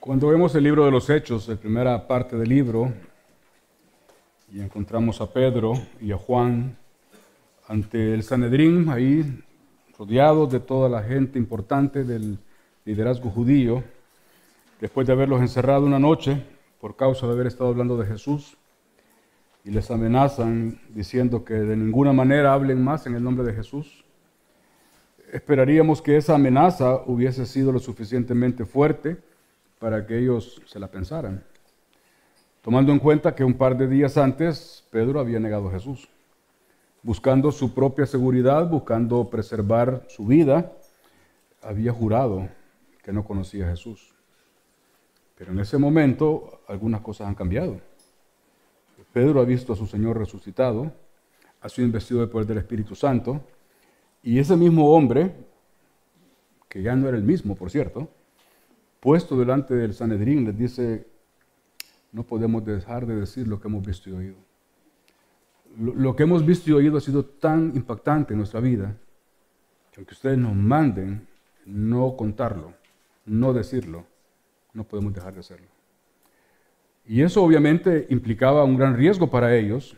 Cuando vemos el libro de los Hechos, la primera parte del libro, y encontramos a Pedro y a Juan ante el Sanedrín, ahí rodeados de toda la gente importante del liderazgo judío, después de haberlos encerrado una noche por causa de haber estado hablando de Jesús, y les amenazan diciendo que de ninguna manera hablen más en el nombre de Jesús. Esperaríamos que esa amenaza hubiese sido lo suficientemente fuerte para que ellos se la pensaran, tomando en cuenta que un par de días antes Pedro había negado a Jesús, buscando su propia seguridad, buscando preservar su vida, había jurado que no conocía a Jesús. Pero en ese momento algunas cosas han cambiado. Pedro ha visto a su Señor resucitado, ha sido investido de poder del Espíritu Santo, y ese mismo hombre, que ya no era el mismo, por cierto, puesto delante del Sanedrín, les dice: no podemos dejar de decir lo que hemos visto y oído. Lo que hemos visto y oído ha sido tan impactante en nuestra vida, que aunque ustedes nos manden no contarlo, no decirlo, no podemos dejar de hacerlo. Y eso obviamente implicaba un gran riesgo para ellos,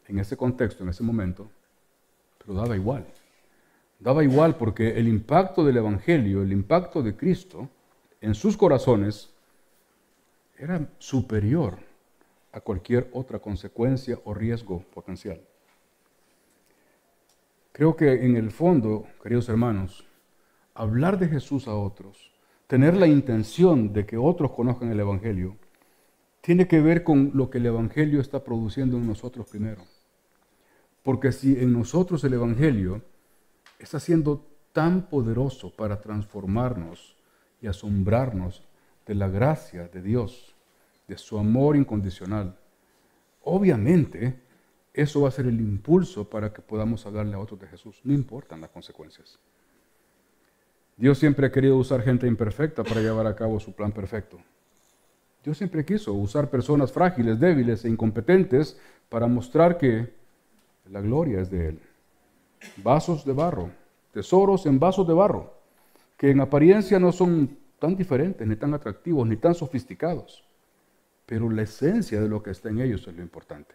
en ese contexto, en ese momento, pero daba igual. Daba igual porque el impacto del Evangelio, el impacto de Cristo en sus corazones era superior a cualquier otra consecuencia o riesgo potencial. Creo que en el fondo, queridos hermanos, hablar de Jesús a otros, tener la intención de que otros conozcan el Evangelio, tiene que ver con lo que el Evangelio está produciendo en nosotros primero. Porque si en nosotros el Evangelio está siendo tan poderoso para transformarnos y asombrarnos de la gracia de Dios, de su amor incondicional, obviamente eso va a ser el impulso para que podamos hablarle a otros de Jesús, no importan las consecuencias. Dios siempre ha querido usar gente imperfecta para llevar a cabo su plan perfecto. Dios siempre quiso usar personas frágiles, débiles e incompetentes para mostrar que la gloria es de Él. Vasos de barro, tesoros en vasos de barro, que en apariencia no son tan diferentes, ni tan atractivos, ni tan sofisticados, pero la esencia de lo que está en ellos es lo importante.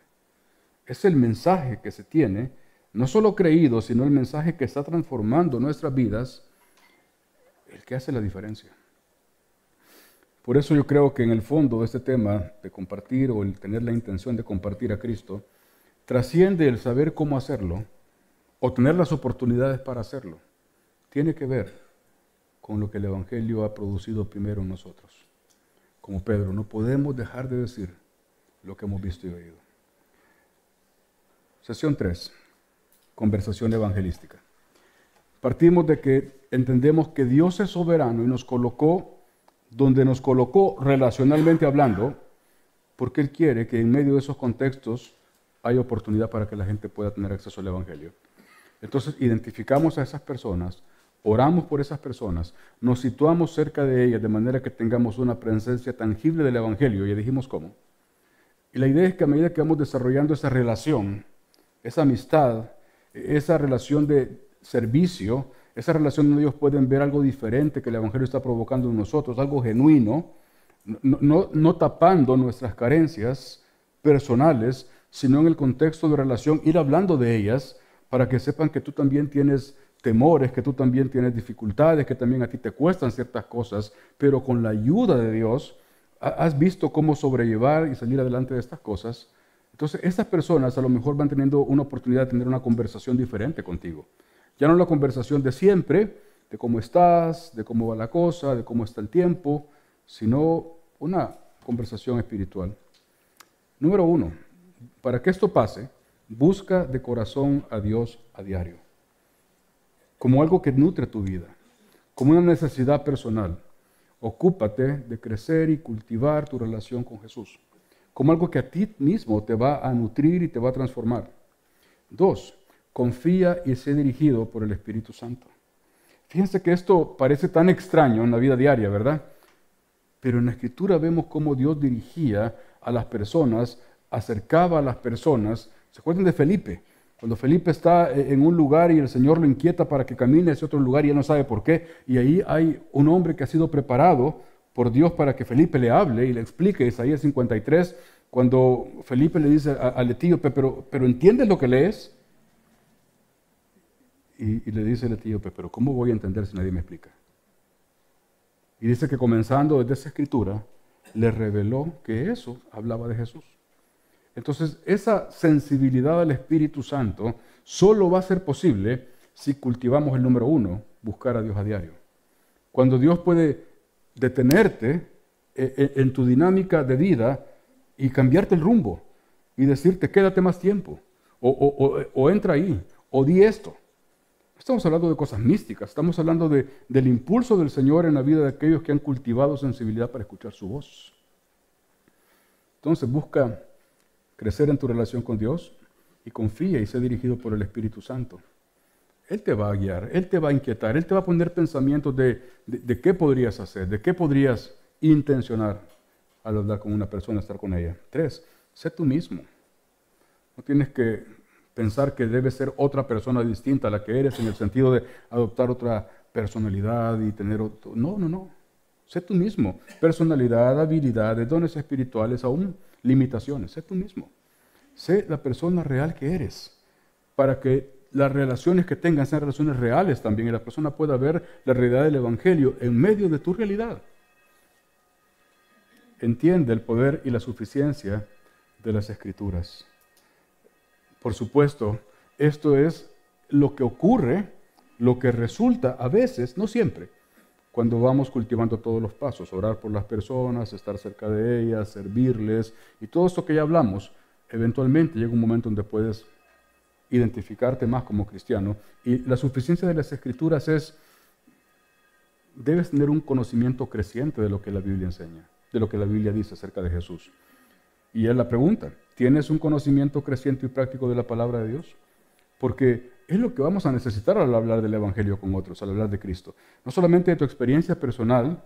Es el mensaje que se tiene, no solo creído, sino el mensaje que está transformando nuestras vidas, el que hace la diferencia. Por eso yo creo que en el fondo este tema de compartir o el tener la intención de compartir a Cristo trasciende el saber cómo hacerlo o tener las oportunidades para hacerlo. Tiene que ver con lo que el Evangelio ha producido primero en nosotros. Como Pedro, no podemos dejar de decir lo que hemos visto y oído. Sesión 3. Conversación evangelística. Partimos de que entendemos que Dios es soberano y nos colocó donde nos colocó relacionalmente hablando, porque Él quiere que en medio de esos contextos haya oportunidad para que la gente pueda tener acceso al Evangelio. Entonces identificamos a esas personas, oramos por esas personas, nos situamos cerca de ellas de manera que tengamos una presencia tangible del Evangelio. Ya dijimos cómo. Y la idea es que a medida que vamos desarrollando esa relación, esa amistad, esa relación de servicio, esa relación donde ellos pueden ver algo diferente que el Evangelio está provocando en nosotros, algo genuino, no tapando nuestras carencias personales, sino en el contexto de relación, ir hablando de ellas para que sepan que tú también tienes temores, que tú también tienes dificultades, que también a ti te cuestan ciertas cosas, pero con la ayuda de Dios has visto cómo sobrellevar y salir adelante de estas cosas. Entonces, estas personas a lo mejor van teniendo una oportunidad de tener una conversación diferente contigo. Ya no la conversación de siempre, de cómo estás, de cómo va la cosa, de cómo está el tiempo, sino una conversación espiritual. Número 1, para que esto pase, busca de corazón a Dios a diario, como algo que nutre tu vida, como una necesidad personal. Ocúpate de crecer y cultivar tu relación con Jesús, como algo que a ti mismo te va a nutrir y te va a transformar. 2, confía y sé dirigido por el Espíritu Santo. Fíjense que esto parece tan extraño en la vida diaria, ¿verdad? Pero en la Escritura vemos cómo Dios dirigía a las personas, acercaba a las personas. ¿Se acuerdan de Felipe? Cuando Felipe está en un lugar y el Señor lo inquieta para que camine hacia otro lugar y él no sabe por qué, y ahí hay un hombre que ha sido preparado por Dios para que Felipe le hable y le explique Isaías 53, cuando Felipe le dice al etíope, pero ¿entiendes lo que lees? Y le dice el etíope, pero ¿cómo voy a entender si nadie me explica? Y dice que comenzando desde esa escritura, le reveló que eso hablaba de Jesús. Entonces, esa sensibilidad al Espíritu Santo solo va a ser posible si cultivamos el número 1, buscar a Dios a diario. Cuando Dios puede detenerte en tu dinámica de vida y cambiarte el rumbo y decirte, quédate más tiempo, o entra ahí, o di esto. No estamos hablando de cosas místicas, estamos hablando del impulso del Señor en la vida de aquellos que han cultivado sensibilidad para escuchar su voz. Entonces busca crecer en tu relación con Dios y confía y sé dirigido por el Espíritu Santo. Él te va a guiar, Él te va a inquietar, Él te va a poner pensamientos de qué podrías hacer, de qué podrías intencionar al hablar con una persona, estar con ella. 3, sé tú mismo. No tienes que pensar que debes ser otra persona distinta a la que eres en el sentido de adoptar otra personalidad y tener otro... No. Sé tú mismo. Personalidad, habilidades, dones espirituales, aún limitaciones. Sé tú mismo. Sé la persona real que eres para que las relaciones que tengas sean relaciones reales también y la persona pueda ver la realidad del Evangelio en medio de tu realidad. Entiende el poder y la suficiencia de las Escrituras. Por supuesto, esto es lo que ocurre, lo que resulta a veces, no siempre, cuando vamos cultivando todos los pasos, orar por las personas, estar cerca de ellas, servirles y todo esto que ya hablamos, eventualmente llega un momento donde puedes identificarte más como cristiano y la suficiencia de las Escrituras es, debes tener un conocimiento creciente de lo que la Biblia enseña, de lo que la Biblia dice acerca de Jesús. Y es la pregunta, ¿tienes un conocimiento creciente y práctico de la palabra de Dios? Porque es lo que vamos a necesitar al hablar del Evangelio con otros, al hablar de Cristo. No solamente de tu experiencia personal,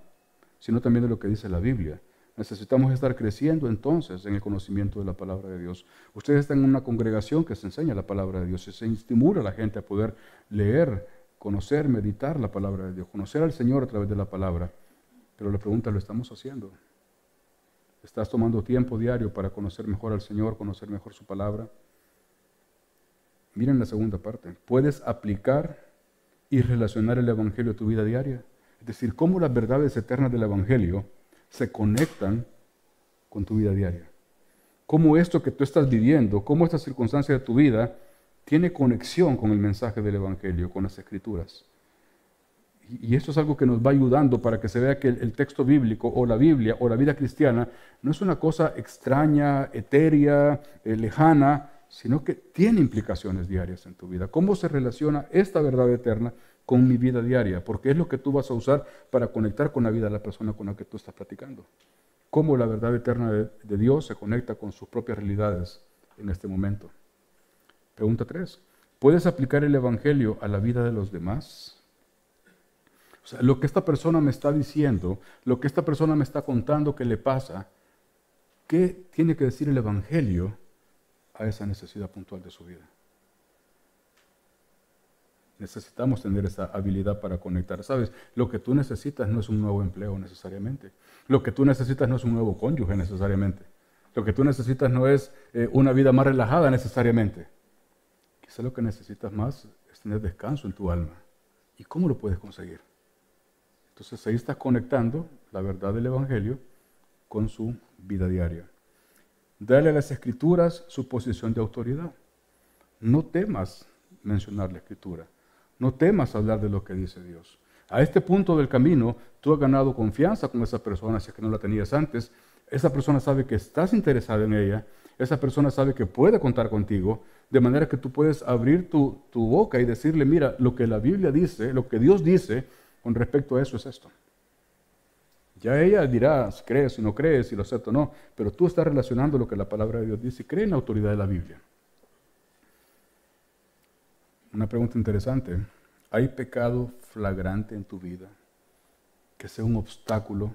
sino también de lo que dice la Biblia. Necesitamos estar creciendo entonces en el conocimiento de la palabra de Dios. Ustedes están en una congregación que se enseña la palabra de Dios y se estimula a la gente a poder leer, conocer, meditar la palabra de Dios, conocer al Señor a través de la palabra. Pero la pregunta, ¿lo estamos haciendo? ¿Estás tomando tiempo diario para conocer mejor al Señor, conocer mejor su palabra? Miren la segunda parte. ¿Puedes aplicar y relacionar el Evangelio a tu vida diaria? Es decir, cómo las verdades eternas del Evangelio se conectan con tu vida diaria. Cómo esto que tú estás viviendo, cómo esta circunstancia de tu vida tiene conexión con el mensaje del Evangelio, con las Escrituras. Y esto es algo que nos va ayudando para que se vea que el texto bíblico o la Biblia o la vida cristiana no es una cosa extraña, etérea, lejana, sino que tiene implicaciones diarias en tu vida. ¿Cómo se relaciona esta verdad eterna con mi vida diaria? Porque es lo que tú vas a usar para conectar con la vida de la persona con la que tú estás platicando. ¿Cómo la verdad eterna de Dios se conecta con sus propias realidades en este momento? Pregunta 3. ¿Puedes aplicar el Evangelio a la vida de los demás? O sea, lo que esta persona me está diciendo, lo que esta persona me está contando que le pasa, ¿qué tiene que decir el Evangelio a esa necesidad puntual de su vida? Necesitamos tener esa habilidad para conectar. ¿Sabes? Lo que tú necesitas no es un nuevo empleo necesariamente. Lo que tú necesitas no es un nuevo cónyuge necesariamente. Lo que tú necesitas no es una vida más relajada necesariamente. Quizá lo que necesitas más es tener descanso en tu alma. ¿Y cómo lo puedes conseguir? Entonces ahí estás conectando la verdad del Evangelio con su vida diaria. Dale a las Escrituras su posición de autoridad. No temas mencionar la Escritura. No temas hablar de lo que dice Dios. A este punto del camino, tú has ganado confianza con esa persona, si es que no la tenías antes. Esa persona sabe que estás interesado en ella. Esa persona sabe que puede contar contigo, de manera que tú puedes abrir tu boca y decirle, mira, lo que la Biblia dice, lo que Dios dice con respecto a eso es esto. Ya ella dirá si crees, si no crees, si lo acepta o no, pero tú estás relacionando lo que la palabra de Dios dice y cree en la autoridad de la Biblia. Una pregunta interesante. ¿Hay pecado flagrante en tu vida que sea un obstáculo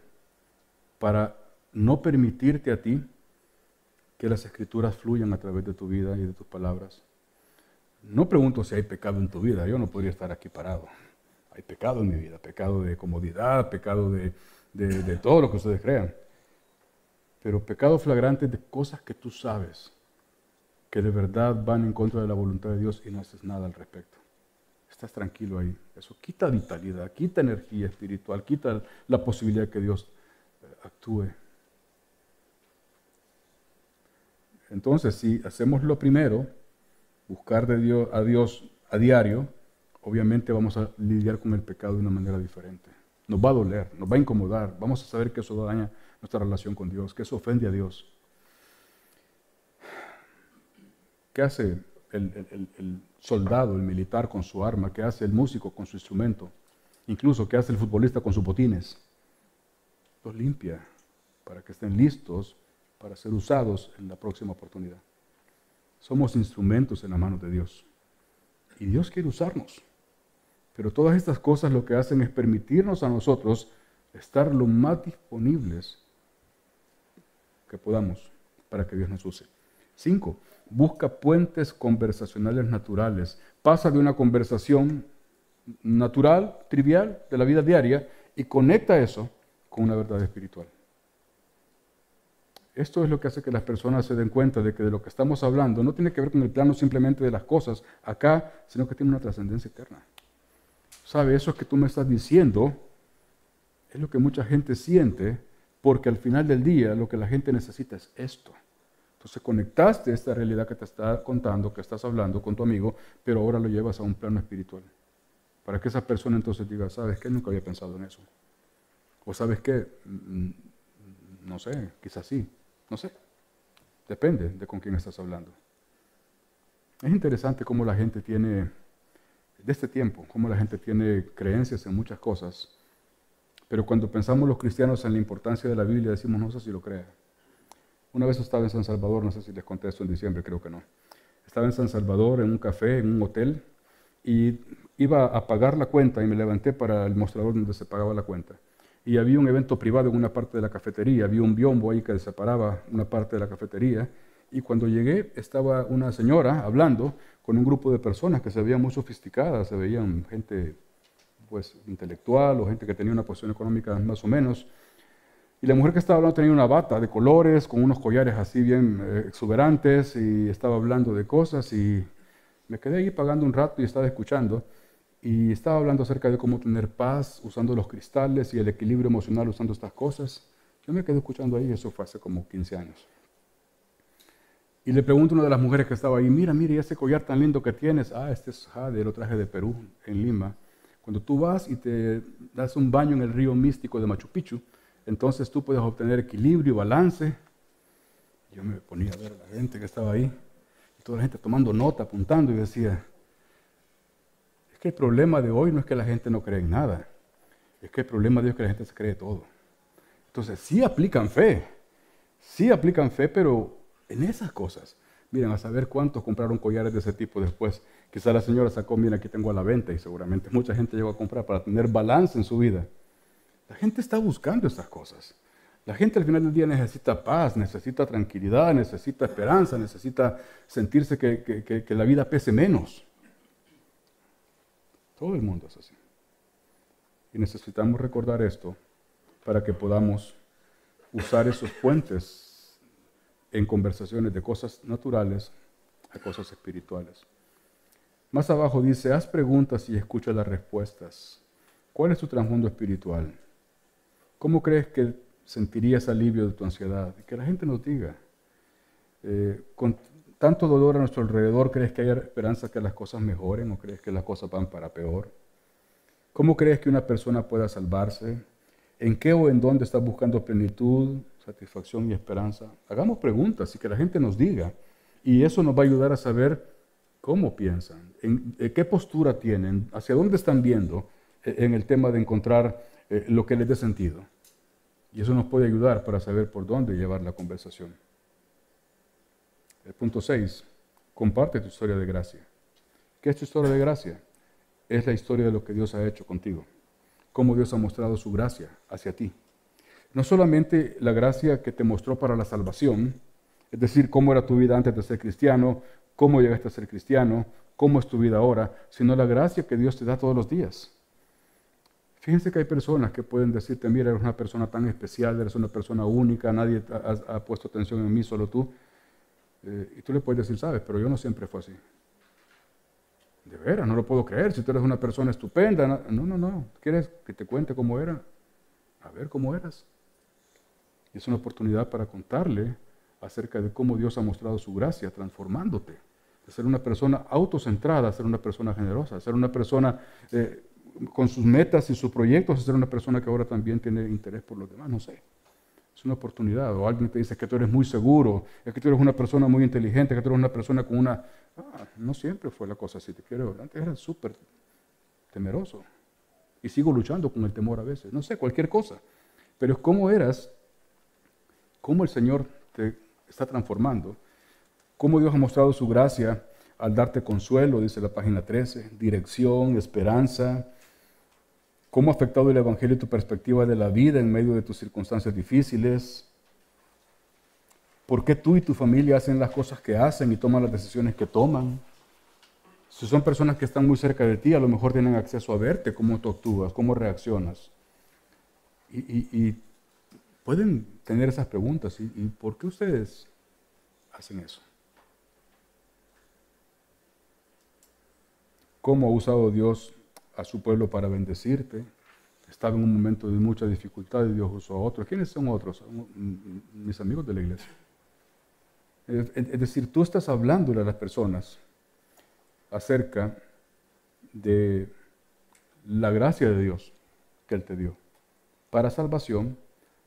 para no permitirte a ti que las Escrituras fluyan a través de tu vida y de tus palabras? No pregunto si hay pecado en tu vida, yo no podría estar aquí parado. Hay pecado en mi vida, pecado de comodidad, pecado de de todo lo que ustedes crean. Pero pecado flagrante de cosas que tú sabes que de verdad van en contra de la voluntad de Dios y no haces nada al respecto. Estás tranquilo ahí. Eso quita vitalidad, quita energía espiritual, quita la posibilidad de que Dios actúe. Entonces, si hacemos lo primero, buscar a Dios a diario, obviamente vamos a lidiar con el pecado de una manera diferente. Nos va a doler, nos va a incomodar, vamos a saber que eso daña nuestra relación con Dios, que eso ofende a Dios. ¿Qué hace el soldado, el militar con su arma? ¿Qué hace el músico con su instrumento? Incluso, ¿qué hace el futbolista con sus botines? Los limpia para que estén listos para ser usados en la próxima oportunidad. Somos instrumentos en las manos de Dios. Y Dios quiere usarnos. Pero todas estas cosas lo que hacen es permitirnos a nosotros estar lo más disponibles que podamos para que Dios nos use. 5. Busca puentes conversacionales naturales. Pasa de una conversación natural, trivial, de la vida diaria, y conecta eso con una verdad espiritual. Esto es lo que hace que las personas se den cuenta de que de lo que estamos hablando no tiene que ver con el plano simplemente de las cosas acá, sino que tiene una trascendencia eterna. ¿Sabe? Eso que tú me estás diciendo es lo que mucha gente siente, porque al final del día lo que la gente necesita es esto. Entonces conectaste esta realidad que te está contando, que estás hablando con tu amigo, pero ahora lo llevas a un plano espiritual. Para que esa persona entonces diga, ¿sabes qué? Nunca había pensado en eso. O ¿sabes qué? No sé, quizás sí. No sé. Depende de con quién estás hablando. Es interesante cómo la gente tiene, de este tiempo, cómo la gente tiene creencias en muchas cosas, pero cuando pensamos los cristianos en la importancia de la Biblia, decimos, no sé si lo crea. Una vez estaba en San Salvador, no sé si les conté esto en diciembre, creo que no. Estaba en San Salvador, en un café, en un hotel, y iba a pagar la cuenta y me levanté para el mostrador donde se pagaba la cuenta. Y había un evento privado en una parte de la cafetería, había un biombo ahí que separaba una parte de la cafetería, y cuando llegué estaba una señora hablando con un grupo de personas que se veían muy sofisticadas, se veían gente pues intelectual o gente que tenía una posición económica más o menos. Y la mujer que estaba hablando tenía una bata de colores, con unos collares así bien exuberantes, y estaba hablando de cosas, y me quedé ahí pagando un rato y estaba escuchando, y estaba hablando acerca de cómo tener paz usando los cristales y el equilibrio emocional usando estas cosas. Yo me quedé escuchando ahí, eso fue hace como 15 años. Y le pregunto a una de las mujeres que estaba ahí, mira, ¿y ese collar tan lindo que tienes? Ah, este es jade, lo traje de Perú, en Lima. Cuando tú vas y te das un baño en el río místico de Machu Picchu, entonces tú puedes obtener equilibrio y balance. Yo me ponía a ver a la gente que estaba ahí, y toda la gente tomando nota, apuntando, y decía, es que el problema de hoy no es que la gente no cree en nada, es que el problema de hoy es que la gente se cree todo. Entonces sí aplican fe, pero en esas cosas. Miren, a saber cuántos compraron collares de ese tipo después. Quizá la señora sacó, mira, aquí tengo a la venta, y seguramente mucha gente llegó a comprar para tener balance en su vida. La gente está buscando estas cosas. La gente al final del día necesita paz, necesita tranquilidad, necesita esperanza, necesita sentirse que la vida pese menos. Todo el mundo es así. Y necesitamos recordar esto para que podamos usar esos puentes en conversaciones de cosas naturales a cosas espirituales. Más abajo dice, haz preguntas y escucha las respuestas. ¿Cuál es tu trasfondo espiritual? ¿Cómo crees que sentirías alivio de tu ansiedad? Que la gente nos diga. Con tanto dolor a nuestro alrededor, ¿crees que hay esperanza que las cosas mejoren o crees que las cosas van para peor? ¿Cómo crees que una persona pueda salvarse? ¿En qué o en dónde estás buscando plenitud, satisfacción y esperanza? Hagamos preguntas y que la gente nos diga. Y eso nos va a ayudar a saber cómo piensan, en qué postura tienen, hacia dónde están viendo en el tema de encontrar lo que les dé sentido. Y eso nos puede ayudar para saber por dónde llevar la conversación. El punto 6, comparte tu historia de gracia. ¿Qué es tu historia de gracia? Es la historia de lo que Dios ha hecho contigo, cómo Dios ha mostrado su gracia hacia ti. No solamente la gracia que te mostró para la salvación, es decir, cómo era tu vida antes de ser cristiano, cómo llegaste a ser cristiano, cómo es tu vida ahora, sino la gracia que Dios te da todos los días. Fíjense que hay personas que pueden decirte, mira, eres una persona tan especial, eres una persona única, nadie ha puesto atención en mí, solo tú. Y tú le puedes decir, sabes, pero yo no siempre fue así. De veras, no lo puedo creer, si tú eres una persona estupenda. No. ¿Quieres que te cuente cómo era? A ver cómo eras. Y es una oportunidad para contarle acerca de cómo Dios ha mostrado su gracia transformándote. De ser una persona autocentrada, a ser una persona generosa, a ser una persona con sus metas y sus proyectos, a ser una persona que ahora también tiene interés por los demás, no sé. Es una oportunidad. O alguien te dice que tú eres muy seguro, es que tú eres una persona muy inteligente, que tú eres una persona con una... no siempre fue la cosa así, te quiero. Antes era súper temeroso. Y sigo luchando con el temor a veces. No sé, cualquier cosa. Pero es cómo eras, cómo el Señor te está transformando, cómo Dios ha mostrado su gracia al darte consuelo, dice la página 13, dirección, esperanza, cómo ha afectado el Evangelio tu perspectiva de la vida en medio de tus circunstancias difíciles, por qué tú y tu familia hacen las cosas que hacen y toman las decisiones que toman. Si son personas que están muy cerca de ti, a lo mejor tienen acceso a verte, cómo tú actúas, cómo reaccionas. Y pueden tener esas preguntas. ¿Y por qué ustedes hacen eso? ¿Cómo ha usado Dios a su pueblo para bendecirte? Estaba en un momento de mucha dificultad y Dios usó a otros. ¿Quiénes son otros? Mis amigos de la iglesia. Es decir, tú estás hablándole a las personas acerca de la gracia de Dios que Él te dio para salvación,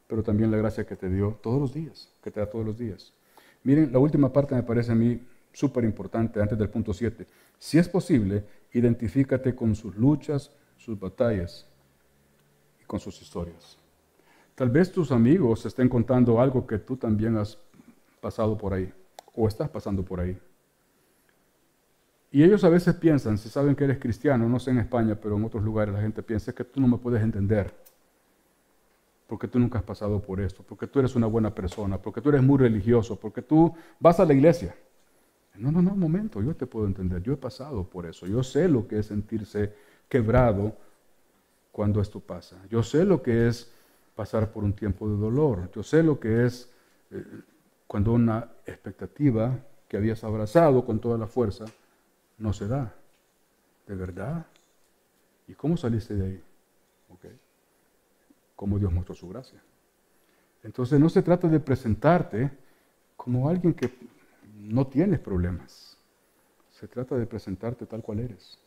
pero también la gracia que te dio todos los días, que te da todos los días. Miren, la última parte me parece a mí súper importante antes del punto 7. Si es posible, identifícate con sus luchas, sus batallas y con sus historias. Tal vez tus amigos te estén contando algo que tú también has pasado por ahí o estás pasando por ahí. Y ellos a veces piensan, si saben que eres cristiano, no sé en España, pero en otros lugares la gente piensa que tú no me puedes entender porque tú nunca has pasado por esto, porque tú eres una buena persona, porque tú eres muy religioso, porque tú vas a la iglesia. No, un momento, yo te puedo entender, yo he pasado por eso, yo sé lo que es sentirse quebrado cuando esto pasa, yo sé lo que es pasar por un tiempo de dolor, yo sé lo que es cuando una expectativa que habías abrazado con toda la fuerza no se da. ¿De verdad? ¿Y cómo saliste de ahí? Okay. ¿Cómo Dios mostró su gracia? Entonces no se trata de presentarte como alguien que no tienes problemas. Se trata de presentarte tal cual eres.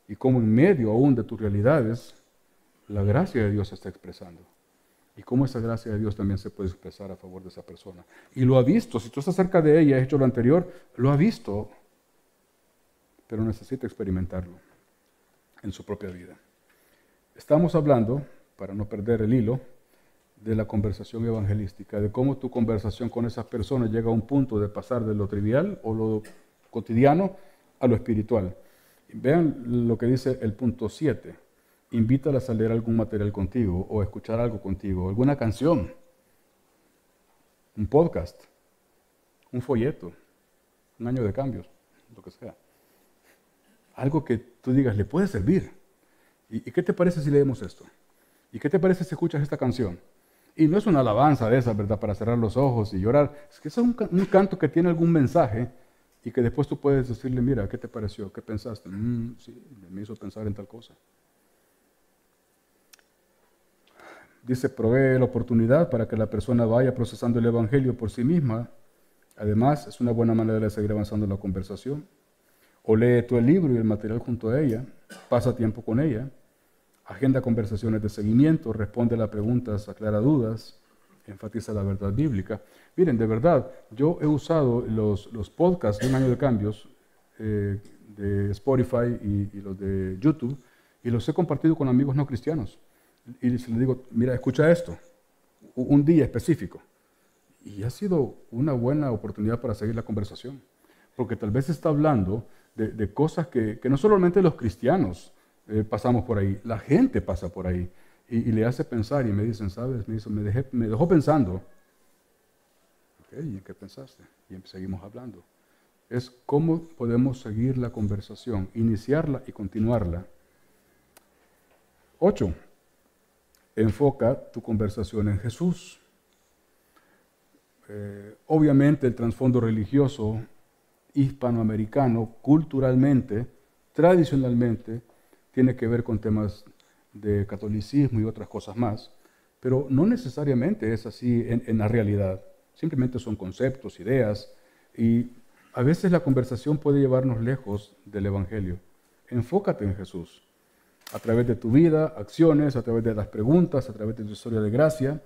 Y como en medio aún de tus realidades, la gracia de Dios se está expresando. Y cómo esa gracia de Dios también se puede expresar a favor de esa persona. Y lo ha visto. Si tú estás cerca de ella y has hecho lo anterior, lo ha visto. Pero necesita experimentarlo en su propia vida. Estamos hablando, para no perder el hilo, de la conversación evangelística, de cómo tu conversación con esas personas llega a un punto de pasar de lo trivial o lo cotidiano a lo espiritual. Vean lo que dice el punto 7. Invítalas a leer algún material contigo o a escuchar algo contigo, alguna canción, un podcast, un folleto, un año de cambios, lo que sea. Algo que tú digas, le puede servir. ¿Y qué te parece si leemos esto? ¿Y qué te parece si escuchas esta canción? Y no es una alabanza de esa, ¿verdad? Para cerrar los ojos y llorar. Es que es un canto que tiene algún mensaje y que después tú puedes decirle, mira, ¿qué te pareció? ¿Qué pensaste? Sí, me hizo pensar en tal cosa. Dice, provee la oportunidad para que la persona vaya procesando el Evangelio por sí misma. Además, es una buena manera de seguir avanzando en la conversación. O lee tú el libro y el material junto a ella, pasa tiempo con ella, agenda conversaciones de seguimiento, responde a preguntas, aclara dudas, enfatiza la verdad bíblica. Miren, de verdad, yo he usado los podcasts de Un Año de Cambios de Spotify y los de YouTube y los he compartido con amigos no cristianos. Y les digo, mira, escucha esto, un día específico. Y ha sido una buena oportunidad para seguir la conversación, porque tal vez está hablando de cosas que no solamente los cristiaos pasamos por ahí, la gente pasa por ahí y le hace pensar y me dicen, ¿sabes? Me dejó pensando. Ok, ¿y en qué pensaste? Y seguimos hablando. Es cómo podemos seguir la conversación, iniciarla y continuarla. 8. enfoca tu conversación en Jesús. Obviamente el trasfondo religioso hispanoamericano, culturalmente, tradicionalmente, tiene que ver con temas de catolicismo y otras cosas más, pero no necesariamente es así en la realidad. Simplemente son conceptos, ideas, y a veces la conversación puede llevarnos lejos del Evangelio. Enfócate en Jesús, a través de tu vida, acciones, a través de las preguntas, a través de tu historia de gracia.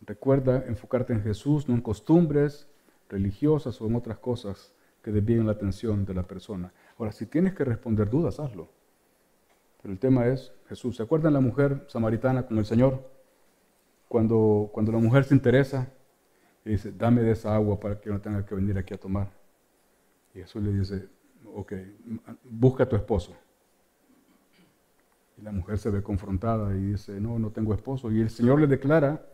Recuerda enfocarte en Jesús, no en costumbres religiosas o en otras cosas que desvíen la atención de la persona. Ahora, si tienes que responder dudas, hazlo. Pero el tema es Jesús. ¿Se acuerdan la mujer samaritana con el Señor? Cuando la mujer se interesa y dice, dame de esa agua para que no tenga que venir aquí a tomar. Y Jesús le dice, ok, busca a tu esposo. Y la mujer se ve confrontada y dice, no tengo esposo. Y el Señor le declara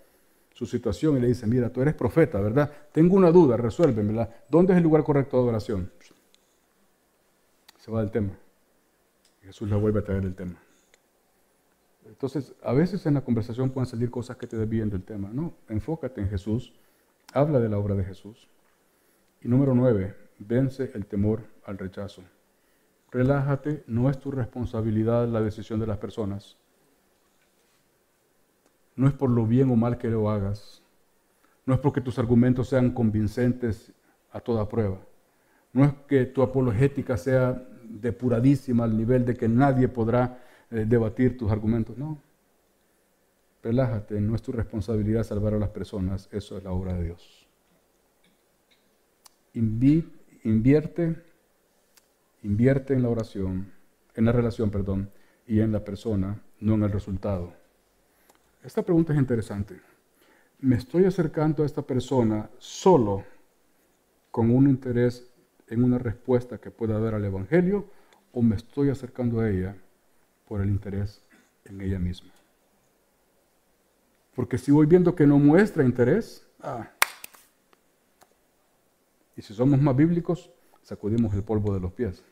su situación y le dice, mira, tú eres profeta, ¿verdad? Tengo una duda, resuélvemela. ¿Dónde es el lugar correcto de adoración? Se va del tema. Y Jesús le vuelve a traer el tema. Entonces, a veces en la conversación pueden salir cosas que te desvíen del tema. No, enfócate en Jesús, habla de la obra de Jesús. Y número 9, vence el temor al rechazo. Relájate, no es tu responsabilidad la decisión de las personas. No es por lo bien o mal que lo hagas. No es porque tus argumentos sean convincentes a toda prueba. No es que tu apologética sea depuradísima al nivel de que nadie podrá debatir tus argumentos. No. Relájate, no es tu responsabilidad salvar a las personas. Eso es la obra de Dios. Invierte en la oración, en la relación, y en la persona, no en el resultado. Esta pregunta es interesante. ¿Me estoy acercando a esta persona solo con un interés en una respuesta que pueda dar al Evangelio o me estoy acercando a ella por el interés en ella misma? Porque si voy viendo que no muestra interés, y si somos más bíblicos, sacudimos el polvo de los pies.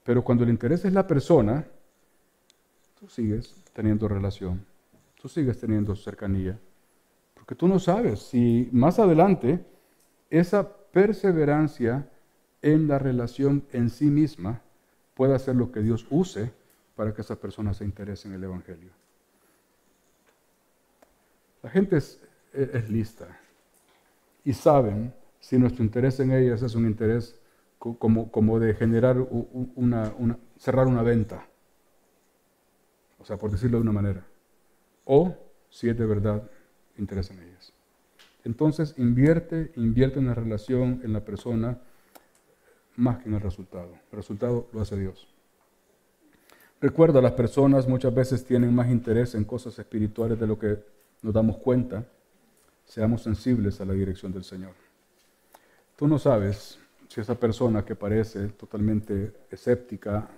Pero cuando el interés es la persona, tú sigues teniendo relación, tú sigues teniendo cercanía, porque tú no sabes si más adelante esa perseverancia en la relación en sí misma puede ser lo que Dios use para que esa persona se interese en el Evangelio. La gente es lista y saben si nuestro interés en ellas es un interés como de generar cerrar una venta, o sea, por decirlo de una manera, o si es de verdad interés en ellas. Entonces invierte en la relación, en la persona, más que en el resultado. El resultado lo hace Dios. Recuerda, las personas muchas veces tienen más interés en cosas espirituales de lo que nos damos cuenta. Seamos sensibles a la dirección del Señor. Tú no sabes si esa persona que parece totalmente escéptica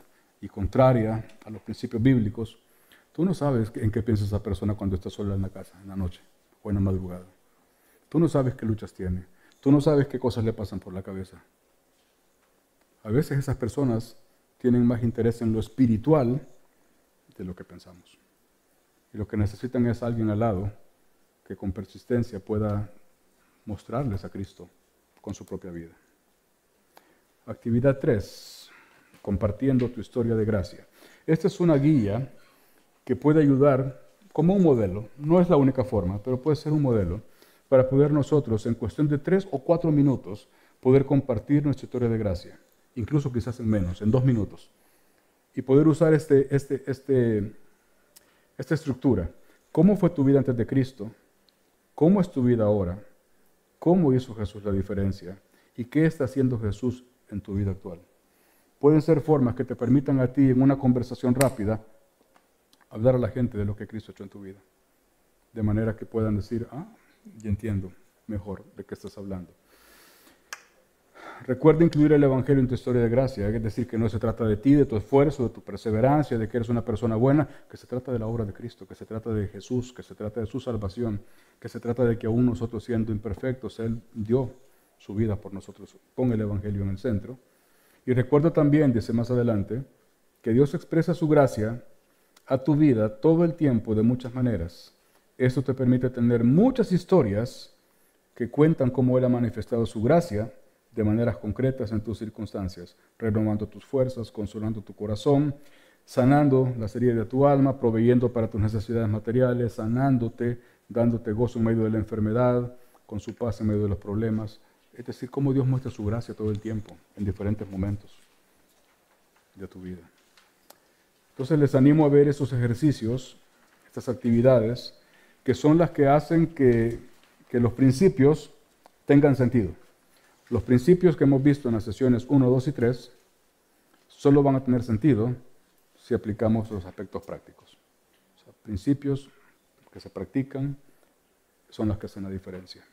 y contraria a los principios bíblicos, tú no sabes en qué piensa esa persona cuando está sola en la casa, en la noche o en la madrugada. Tú no sabes qué luchas tiene. Tú no sabes qué cosas le pasan por la cabeza. A veces esas personas tienen más interés en lo espiritual de lo que pensamos. Y lo que necesitan es alguien al lado que con persistencia pueda mostrarles a Cristo con su propia vida. Actividad 3. Compartiendo tu historia de gracia. Esta es una guía que puede ayudar como un modelo. No es la única forma, pero puede ser un modelo para poder nosotros, en cuestión de 3 o 4 minutos, poder compartir nuestra historia de gracia. Incluso quizás en menos, en 2 minutos. Y poder usar esta estructura. ¿Cómo fue tu vida antes de Cristo? ¿Cómo es tu vida ahora? ¿Cómo hizo Jesús la diferencia? ¿Y qué está haciendo Jesús en tu vida actual? Pueden ser formas que te permitan a ti, en una conversación rápida, hablar a la gente de lo que Cristo ha hecho en tu vida. De manera que puedan decir, ya entiendo mejor de qué estás hablando. Recuerda incluir el Evangelio en tu historia de gracia, es decir, que no se trata de ti, de tu esfuerzo, de tu perseverancia, de que eres una persona buena, que se trata de la obra de Cristo, que se trata de Jesús, que se trata de su salvación, que se trata de que aún nosotros siendo imperfectos, Él dio su vida por nosotros. Pon el Evangelio en el centro. Y recuerda también, dice más adelante, que Dios expresa su gracia a tu vida todo el tiempo de muchas maneras. Esto te permite tener muchas historias que cuentan cómo Él ha manifestado su gracia de maneras concretas en tus circunstancias, renovando tus fuerzas, consolando tu corazón, sanando las heridas de tu alma, proveyendo para tus necesidades materiales, sanándote, dándote gozo en medio de la enfermedad, con su paz en medio de los problemas. Es decir, cómo Dios muestra su gracia todo el tiempo, en diferentes momentos de tu vida. Entonces les animo a ver esos ejercicios, estas actividades, que son las que hacen que los principios tengan sentido. Los principios que hemos visto en las sesiones 1, 2 y 3 solo van a tener sentido si aplicamos los aspectos prácticos. O sea, principios que se practican son los que hacen la diferencia.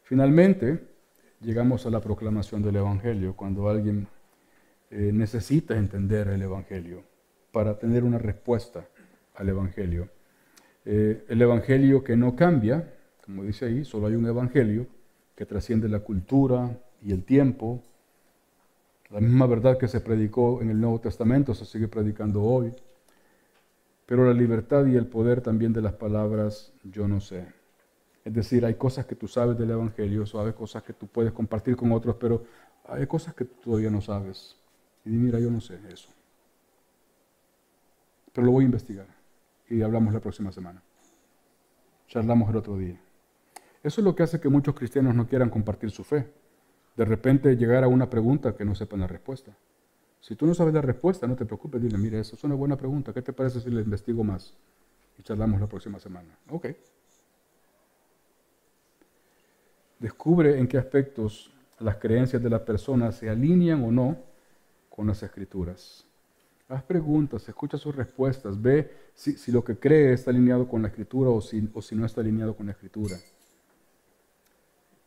Finalmente, llegamos a la proclamación del Evangelio, cuando alguien necesita entender el Evangelio para tener una respuesta al Evangelio. El Evangelio que no cambia, como dice ahí, solo hay un Evangelio que trasciende la cultura y el tiempo. La misma verdad que se predicó en el Nuevo Testamento se sigue predicando hoy. Pero la libertad y el poder también de las palabras, yo no sé. Es decir, hay cosas que tú sabes del Evangelio, sabes cosas que tú puedes compartir con otros, pero hay cosas que tú todavía no sabes. Y mira, yo no sé eso. Pero lo voy a investigar. Y hablamos la próxima semana. Charlamos el otro día. Eso es lo que hace que muchos cristianos no quieran compartir su fe. De repente llegar a una pregunta que no sepan la respuesta. Si tú no sabes la respuesta, no te preocupes, dile, mire, eso es una buena pregunta, ¿qué te parece si le investigo más? Y charlamos la próxima semana. Ok. Descubre en qué aspectos las creencias de la persona se alinean o no con las Escrituras. Haz preguntas, escucha sus respuestas, ve si lo que cree está alineado con la Escritura o si no está alineado con la Escritura.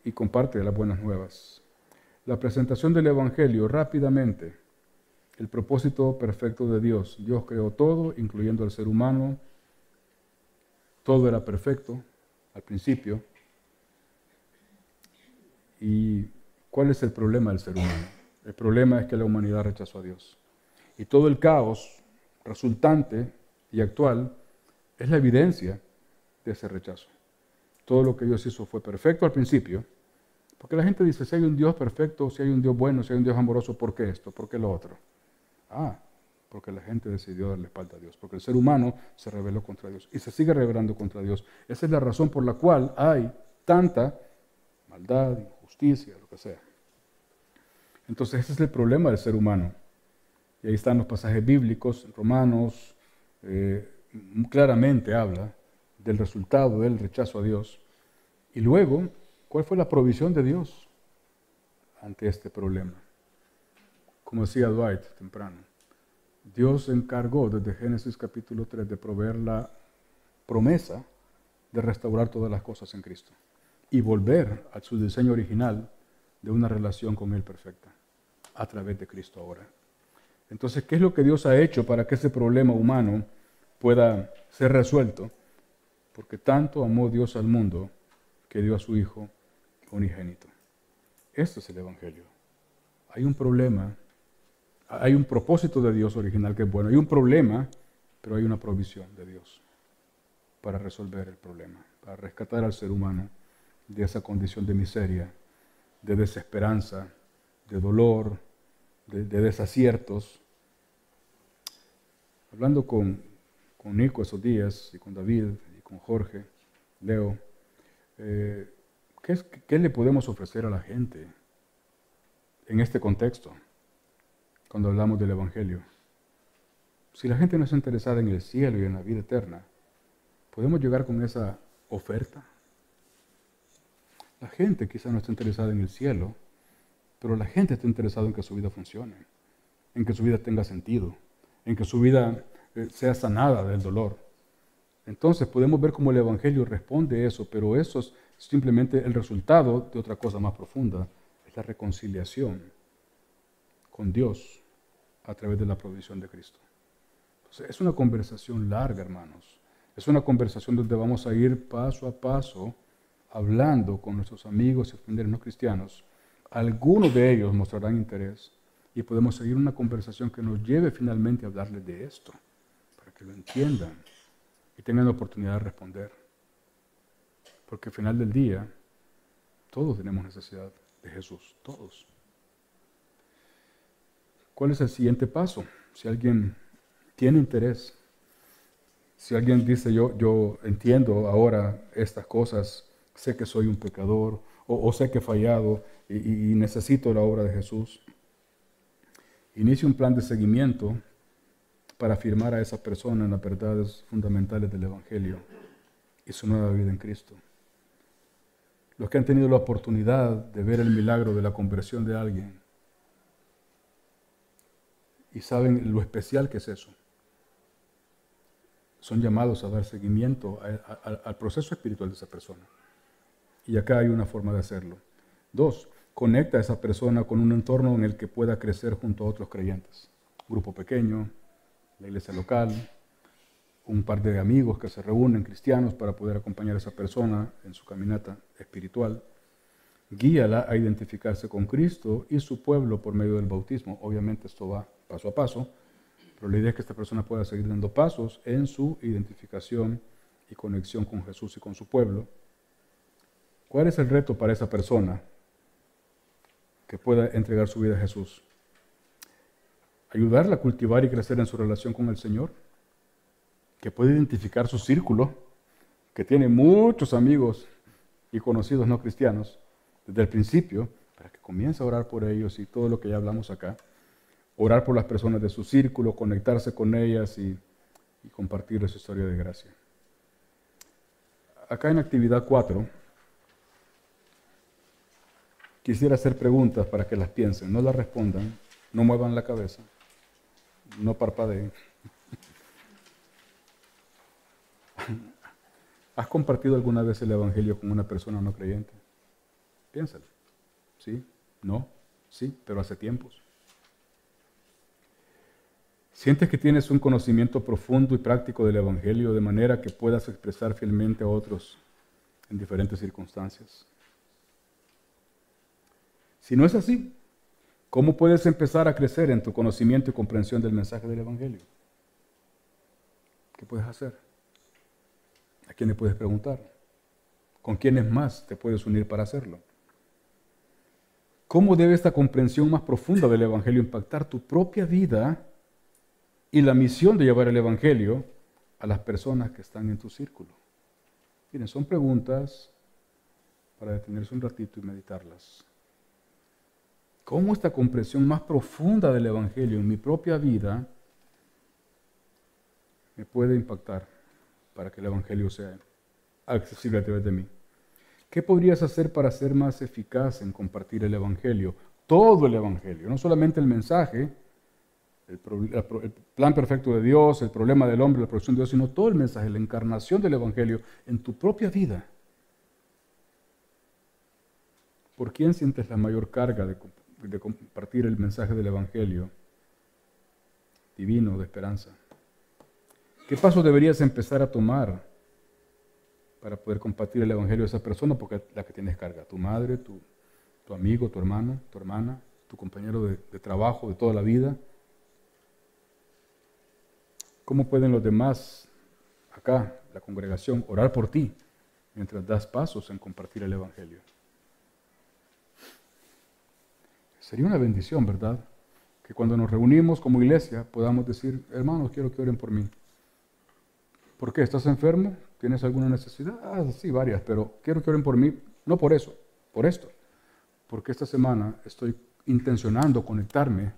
Y comparte las buenas nuevas. La presentación del Evangelio rápidamente. El propósito perfecto de Dios. Dios creó todo, incluyendo al ser humano. Todo era perfecto al principio. ¿Y cuál es el problema del ser humano? El problema es que la humanidad rechazó a Dios. Y todo el caos resultante y actual es la evidencia de ese rechazo. Todo lo que Dios hizo fue perfecto al principio, porque la gente dice, si hay un Dios perfecto, si hay un Dios bueno, si hay un Dios amoroso, ¿por qué esto? ¿Por qué lo otro? Porque la gente decidió darle espalda a Dios, porque el ser humano se rebeló contra Dios y se sigue rebelando contra Dios. Esa es la razón por la cual hay tanta maldad, injusticia, lo que sea. Entonces ese es el problema del ser humano. Y ahí están los pasajes bíblicos, Romanos, claramente habla del resultado del rechazo a Dios. Y luego, ¿cuál fue la provisión de Dios ante este problema? Como decía Dwight temprano, Dios se encargó desde Génesis capítulo 3 de proveer la promesa de restaurar todas las cosas en Cristo y volver a su diseño original de una relación con Él perfecta a través de Cristo ahora. Entonces, ¿qué es lo que Dios ha hecho para que ese problema humano pueda ser resuelto? Porque tanto amó Dios al mundo que dio a su Hijo unigénito. Este es el Evangelio. Hay un problema, hay un propósito de Dios original que es bueno, hay un problema, pero hay una provisión de Dios para resolver el problema, para rescatar al ser humano de esa condición de miseria, de desesperanza, de dolor, de desaciertos. Hablando con Nico esos días, y con David, y con Jorge, Leo, ¿qué le podemos ofrecer a la gente en este contexto, cuando hablamos del Evangelio? Si la gente no está interesada en el cielo y en la vida eterna, ¿podemos llegar con esa oferta? La gente quizá no está interesada en el cielo, pero la gente está interesada en que su vida funcione, en que su vida tenga sentido, en que su vida sea sanada del dolor. Entonces podemos ver cómo el Evangelio responde a eso, pero eso es simplemente el resultado de otra cosa más profunda, es la reconciliación con Dios a través de la provisión de Cristo. Entonces, es una conversación larga, hermanos. Es una conversación donde vamos a ir paso a paso hablando con nuestros amigos y familiares no cristianos. Algunos de ellos mostrarán interés y podemos seguir una conversación que nos lleve finalmente a hablarles de esto, para que lo entiendan y tengan la oportunidad de responder. Porque al final del día, todos tenemos necesidad de Jesús, todos. ¿Cuál es el siguiente paso? Si alguien tiene interés, si alguien dice, yo entiendo ahora estas cosas, sé que soy un pecador, o sé que he fallado y necesito la obra de Jesús, inicie un plan de seguimiento para afirmar a esa persona en las verdades fundamentales del Evangelio y su nueva vida en Cristo. Los que han tenido la oportunidad de ver el milagro de la conversión de alguien y saben lo especial que es eso, son llamados a dar seguimiento al proceso espiritual de esa persona. Y acá hay una forma de hacerlo. 2, conecta a esa persona con un entorno en el que pueda crecer junto a otros creyentes. Grupo pequeño, la iglesia local, un par de amigos que se reúnen, cristianos, para poder acompañar a esa persona en su caminata espiritual. Guíala a identificarse con Cristo y su pueblo por medio del bautismo. Obviamente esto va paso a paso, pero la idea es que esta persona pueda seguir dando pasos en su identificación y conexión con Jesús y con su pueblo. ¿Cuál es el reto para esa persona que pueda entregar su vida a Jesús? Ayudarla a cultivar y crecer en su relación con el Señor, que puede identificar su círculo, que tiene muchos amigos y conocidos no cristianos desde el principio, para que comience a orar por ellos y todo lo que ya hablamos acá, orar por las personas de su círculo, conectarse con ellas y compartirles su historia de gracia. Acá en actividad 4, quisiera hacer preguntas para que las piensen, no las respondan, no muevan la cabeza, no parpadeen. ¿Has compartido alguna vez el Evangelio con una persona no creyente? Piénsalo. ¿Sí? ¿No? Sí, pero hace tiempos. ¿Sientes que tienes un conocimiento profundo y práctico del Evangelio de manera que puedas expresar fielmente a otros en diferentes circunstancias? Si no es así, ¿cómo puedes empezar a crecer en tu conocimiento y comprensión del mensaje del Evangelio? ¿Qué puedes hacer? ¿A quién le puedes preguntar? ¿Con quiénes más te puedes unir para hacerlo? ¿Cómo debe esta comprensión más profunda del Evangelio impactar tu propia vida y la misión de llevar el Evangelio a las personas que están en tu círculo? Miren, son preguntas para detenerse un ratito y meditarlas. ¿Cómo esta comprensión más profunda del Evangelio en mi propia vida me puede impactar para que el Evangelio sea accesible a través de mí? ¿Qué podrías hacer para ser más eficaz en compartir el Evangelio? Todo el Evangelio, no solamente el mensaje, el plan perfecto de Dios, el problema del hombre, la producción de Dios, sino todo el mensaje, la encarnación del Evangelio en tu propia vida. ¿Por quién sientes la mayor carga de compartir el mensaje del Evangelio divino de esperanza? ¿Qué pasos deberías empezar a tomar para poder compartir el Evangelio a esa persona? Porque la que tienes carga, tu madre, tu amigo, tu hermano, tu hermana, tu compañero de trabajo de toda la vida. ¿Cómo pueden los demás, acá, la congregación, orar por ti mientras das pasos en compartir el Evangelio? Sería una bendición, ¿verdad? Que cuando nos reunimos como iglesia podamos decir, hermanos, quiero que oren por mí. ¿Por qué? ¿Estás enfermo? ¿Tienes alguna necesidad? Sí, varias, pero quiero que oren por mí, no por eso, por esto. Porque esta semana estoy intencionando conectarme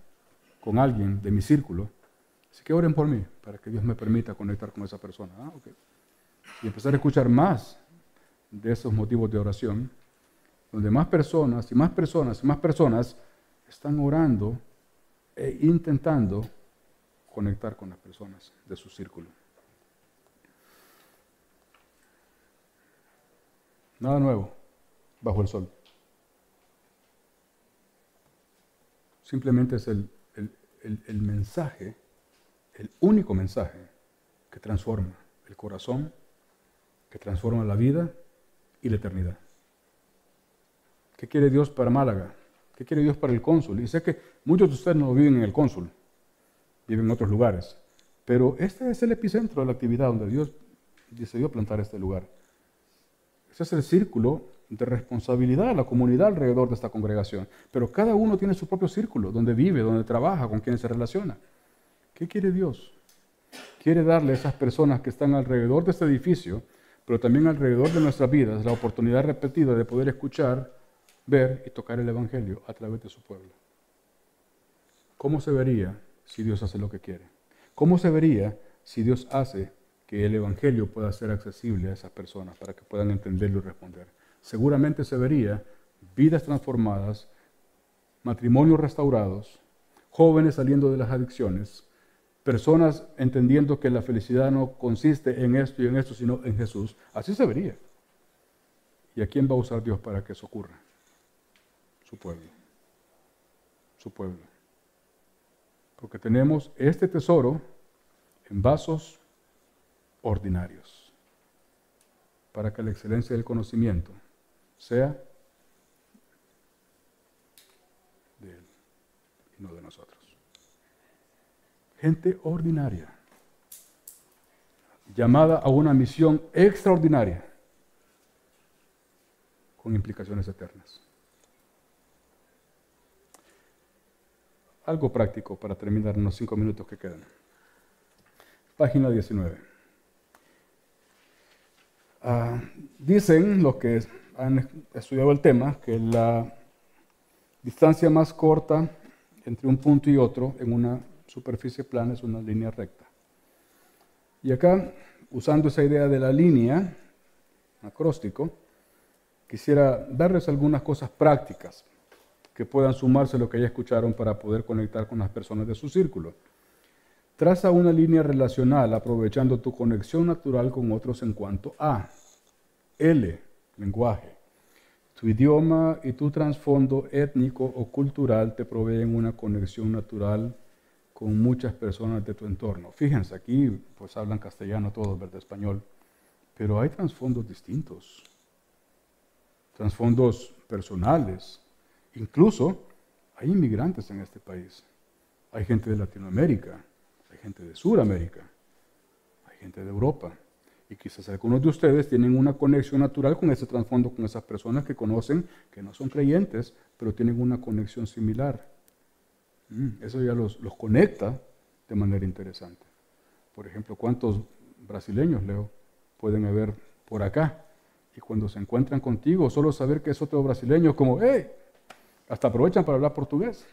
con alguien de mi círculo. Así que oren por mí, para que Dios me permita conectar con esa persona. Okay. Y empezar a escuchar más de esos motivos de oración, donde más personas y más personas y más personas están orando e intentando conectar con las personas de su círculo. Nada nuevo bajo el sol. Simplemente es el mensaje, el único mensaje que transforma el corazón, que transforma la vida y la eternidad. ¿Qué quiere Dios para Málaga? ¿Qué quiere Dios para el cónsul? Y sé que muchos de ustedes no viven en el cónsul, viven en otros lugares, Pero este es el epicentro de la actividad donde Dios decidió plantar este lugar. Ese es el círculo de responsabilidad de la comunidad alrededor de esta congregación. Pero cada uno tiene su propio círculo, donde vive, donde trabaja, con quienes se relaciona. ¿Qué quiere Dios? Quiere darle a esas personas que están alrededor de este edificio, pero también alrededor de nuestras vidas, la oportunidad repetida de poder escuchar, ver y tocar el Evangelio a través de su pueblo. ¿Cómo se vería si Dios hace lo que quiere? ¿Cómo se vería si Dios hace que el Evangelio pueda ser accesible a esas personas para que puedan entenderlo y responder? Seguramente se vería vidas transformadas, matrimonios restaurados, jóvenes saliendo de las adicciones, personas entendiendo que la felicidad no consiste en esto y en esto, sino en Jesús. Así se vería. ¿Y a quién va a usar Dios para que eso ocurra? Su pueblo. Su pueblo. Porque tenemos este tesoro en vasos ordinarios, para que la excelencia del conocimiento sea de Él y no de nosotros. Gente ordinaria, llamada a una misión extraordinaria, con implicaciones eternas. Algo práctico para terminar en los 5 minutos que quedan. Página 19. Dicen los que han estudiado el tema que la distancia más corta entre un punto y otro en una superficie plana es una línea recta. Y acá, usando esa idea de la línea, acróstico, quisiera darles algunas cosas prácticas que puedan sumarse a lo que ya escucharon para poder conectar con las personas de su círculo. Traza una línea relacional aprovechando tu conexión natural con otros en cuanto a L, lenguaje. Tu idioma y tu trasfondo étnico o cultural te proveen una conexión natural con muchas personas de tu entorno. Fíjense, aquí pues hablan castellano todos, ¿verdad? Español, pero hay trasfondos distintos, trasfondos personales. Incluso hay inmigrantes en este país. Hay gente de Latinoamérica, hay gente de Sudamérica, hay gente de Europa. Y quizás algunos de ustedes tienen una conexión natural con ese trasfondo, con esas personas que conocen, que no son creyentes, pero tienen una conexión similar. Eso ya los conecta de manera interesante. Por ejemplo, ¿cuántos brasileños, Leo, pueden haber por acá? Y cuando se encuentran contigo, solo saber que es otro brasileño, es como, ¡hey! Hasta aprovechan para hablar portugués.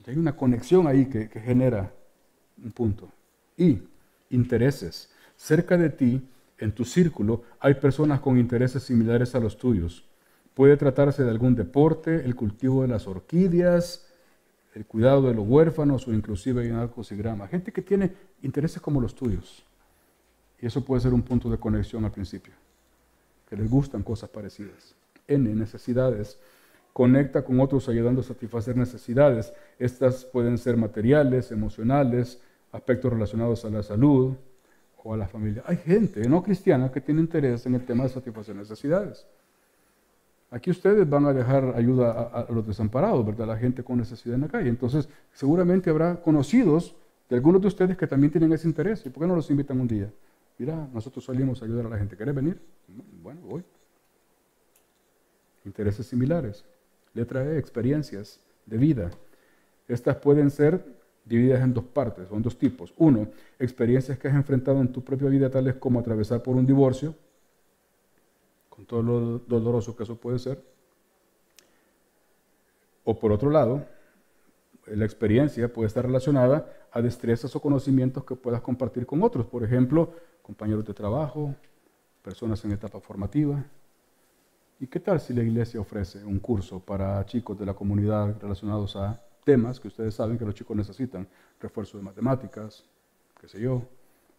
Y hay una conexión ahí que genera un punto. Y intereses. Cerca de ti, en tu círculo, hay personas con intereses similares a los tuyos. Puede tratarse de algún deporte, el cultivo de las orquídeas, el cuidado de los huérfanos o inclusive en arcos y grama. Gente que tiene intereses como los tuyos. Y eso puede ser un punto de conexión al principio. Que les gustan cosas parecidas. N, necesidades. Conecta con otros ayudando a satisfacer necesidades. Estas pueden ser materiales, emocionales, aspectos relacionados a la salud o a la familia. Hay gente no cristiana que tiene interés en el tema de satisfacer necesidades. Aquí ustedes van a dejar ayuda a los desamparados, ¿verdad? La gente con necesidad en la calle. Entonces, seguramente habrá conocidos de algunos de ustedes que también tienen ese interés. ¿Y por qué no los invitan un día? Mira, nosotros salimos a ayudar a la gente. ¿Querés venir? Bueno, voy. Intereses similares. Letra E, experiencias de vida. Estas pueden ser divididas en dos partes, o en dos tipos. Uno, experiencias que has enfrentado en tu propia vida, tales como atravesar por un divorcio, con todo lo doloroso que eso puede ser. O por otro lado, la experiencia puede estar relacionada a destrezas o conocimientos que puedas compartir con otros. Por ejemplo, compañeros de trabajo, personas en etapa formativa. ¿Y qué tal si la iglesia ofrece un curso para chicos de la comunidad relacionados a temas que ustedes saben que los chicos necesitan? Refuerzo de matemáticas, qué sé yo,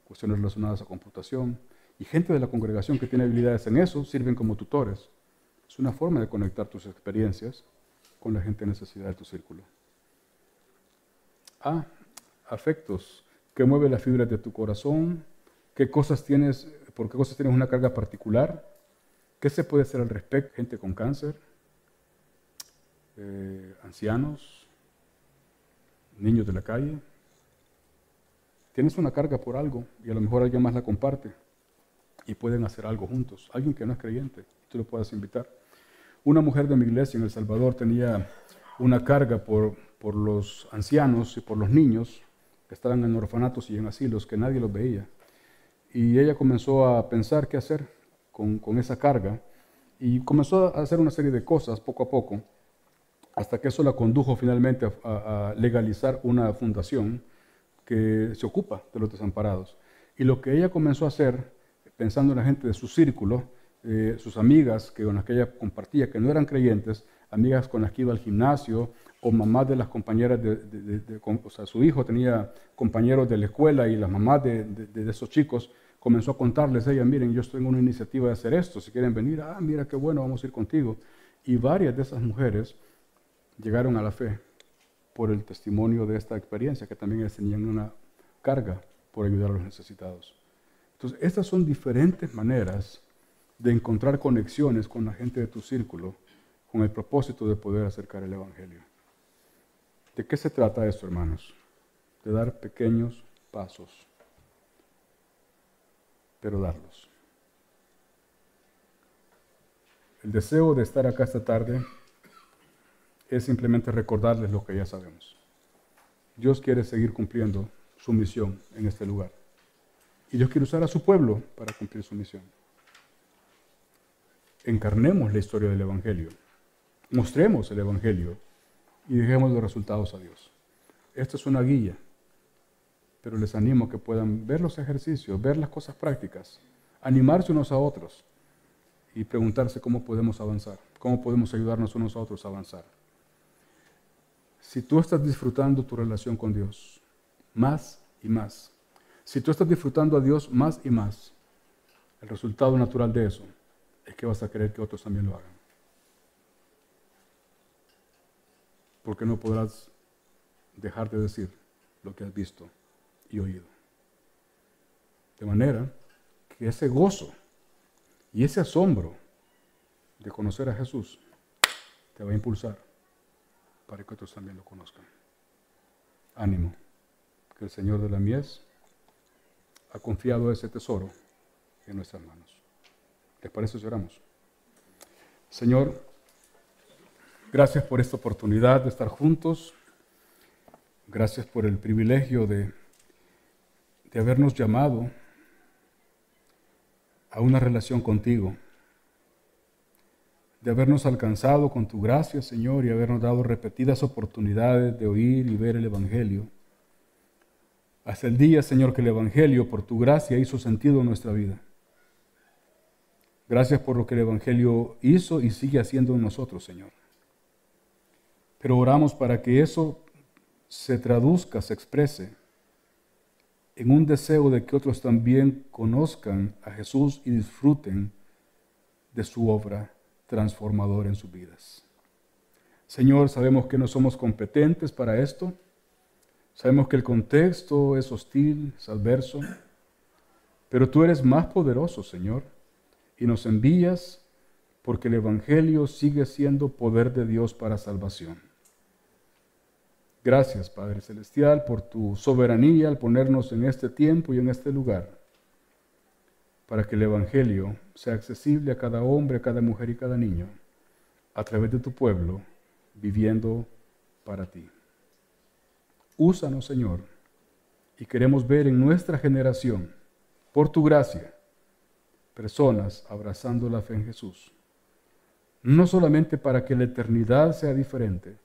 cuestiones relacionadas a computación. Y gente de la congregación que tiene habilidades en eso sirven como tutores. Es una forma de conectar tus experiencias con la gente en necesidad de tu círculo. Afectos. ¿Qué mueve las fibras de tu corazón? ¿Qué cosas tienes, por qué cosas tienes una carga particular? ¿Qué se puede hacer al respecto? Gente con cáncer, ancianos, niños de la calle. tienes una carga por algo y a lo mejor alguien más la comparte y pueden hacer algo juntos. Alguien que no es creyente, tú lo puedes invitar. Una mujer de mi iglesia en El Salvador tenía una carga por los ancianos y por los niños que estaban en orfanatos y en asilos, que nadie los veía. Y ella comenzó a pensar qué hacer con esa carga y comenzó a hacer una serie de cosas poco a poco, hasta que eso la condujo finalmente a legalizar una fundación que se ocupa de los desamparados. Y lo que ella comenzó a hacer, pensando en la gente de su círculo, sus amigas con las que ella compartía, que no eran creyentes, amigas con las que iba al gimnasio, o mamás de las compañeras, o sea, su hijo tenía compañeros de la escuela y las mamás de esos chicos, comenzó a contarles ella, miren, yo estoy en una iniciativa de hacer esto, si quieren venir, mira qué bueno, vamos a ir contigo. Y varias de esas mujeres llegaron a la fe por el testimonio de esta experiencia, que también ellas tenían una carga por ayudar a los necesitados. Entonces, estas son diferentes maneras de encontrar conexiones con la gente de tu círculo, con el propósito de poder acercar el Evangelio. ¿De qué se trata esto, hermanos? De dar pequeños pasos, pero darlos. El deseo de estar acá esta tarde es simplemente recordarles lo que ya sabemos. Dios quiere seguir cumpliendo su misión en este lugar. Y Dios quiere usar a su pueblo para cumplir su misión. Encarnemos la historia del Evangelio. Mostremos el Evangelio y dejemos los resultados a Dios. Esta es una guía, pero les animo a que puedan ver los ejercicios, ver las cosas prácticas, animarse unos a otros y preguntarse cómo podemos avanzar, cómo podemos ayudarnos unos a otros a avanzar. Si tú estás disfrutando tu relación con Dios más y más, si tú estás disfrutando a Dios más y más, el resultado natural de eso es que vas a querer que otros también lo hagan. Porque no podrás dejar de decir lo que has visto y oído. De manera que ese gozo y ese asombro de conocer a Jesús te va a impulsar para que otros también lo conozcan. Ánimo, que el Señor de la mies ha confiado ese tesoro en nuestras manos. ¿Les parece si oramos? Señor, gracias por esta oportunidad de estar juntos. Gracias por el privilegio de habernos llamado a una relación contigo, de habernos alcanzado con tu gracia, Señor, y habernos dado repetidas oportunidades de oír y ver el Evangelio. Hasta el día, Señor, que el Evangelio, por tu gracia, hizo sentido en nuestra vida. Gracias por lo que el Evangelio hizo y sigue haciendo en nosotros, Señor. Pero oramos para que eso se traduzca, se exprese en un deseo de que otros también conozcan a Jesús y disfruten de su obra transformadora en sus vidas. Señor, sabemos que no somos competentes para esto. Sabemos que el contexto es hostil, es adverso, pero tú eres más poderoso, Señor, y nos envías porque el Evangelio sigue siendo poder de Dios para salvación. Gracias, Padre Celestial, por tu soberanía al ponernos en este tiempo y en este lugar, para que el Evangelio sea accesible a cada hombre, a cada mujer y cada niño, a través de tu pueblo, viviendo para ti. Úsanos, Señor, y queremos ver en nuestra generación, por tu gracia, personas abrazando la fe en Jesús. No solamente para que la eternidad sea diferente,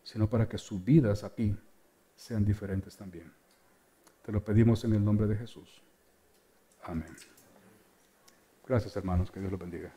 sino para que sus vidas aquí sean diferentes también. Te lo pedimos en el nombre de Jesús. Amén. Gracias, hermanos. Que Dios los bendiga.